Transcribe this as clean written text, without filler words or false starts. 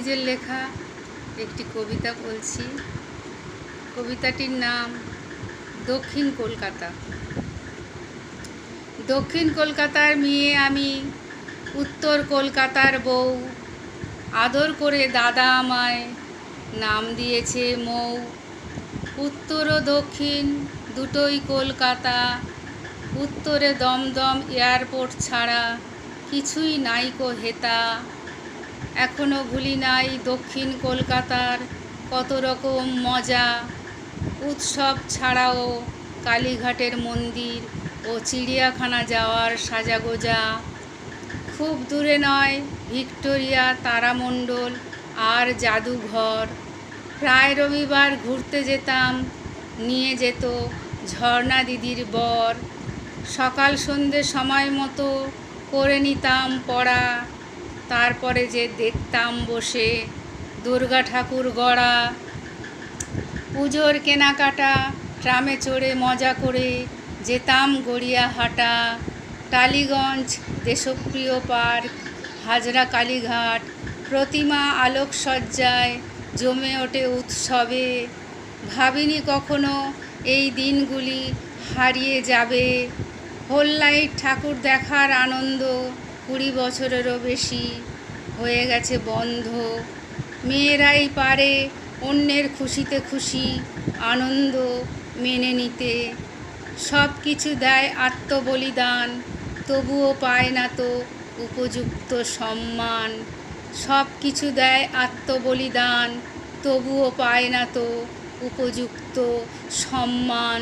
নিজের লেখা একটি কবিতা বলছি। কবিতাটির নাম দক্ষিণ কলকাতা। দক্ষিণ কলকাতার মেয়ে আমি, উত্তর কলকাতার বউ। আদর করে দাদা আমায় নাম দিয়েছে মৌ। উত্তর ও দক্ষিণ দুটোই কলকাতা। উত্তরে দমদম এয়ারপোর্ট ছাড়া কিছুই নাইকো হেতা। এখনো ভুলি নাই দক্ষিণ কলকাতার কত রকম মজা। উৎসব ছাড়াও কালীঘাটের মন্দির ও চিড়িয়াখানা যাওয়ার সাজাগোজা। খুব দূরে নয় ভিক্টোরিয়া, তারামণ্ডল আর জাদুঘর। প্রায় রবিবার ঘুরতে যেতাম, নিয়ে যেত ঝর্ণা দিদির বর। সকাল সন্ধ্যে সময় মতো করে নিতাম পড়া। তারপরে যে দেখতাম বসে দুর্গা ঠাকুর গড়া। পুজোর কেনাকাটা ট্রামে চড়ে মজা করে যেতাম গড়িয়াহাটা। টালিগঞ্জ, দেশপ্রিয় পার্ক, হাজরা কালীঘাট, প্রতিমা আলোকসজ্জায় জমে ওঠে উৎসবে। ভাবিনি কখনো এই দিনগুলি হারিয়ে যাবে। হোল নাইট ঠাকুর দেখার আনন্দ 20 বছরেরও বেশি হয়ে গেছে বন্ধ। মেয়েরাই পারে অন্যের খুশিতে খুশি আনন্দ মেনে নিতে। সব কিছু দেয় আত্মবলিদান, তবুও পায় না তো উপযুক্ত সম্মান। সব কিছু দেয় আত্মবলিদান, তবুও পায় না তো উপযুক্ত সম্মান।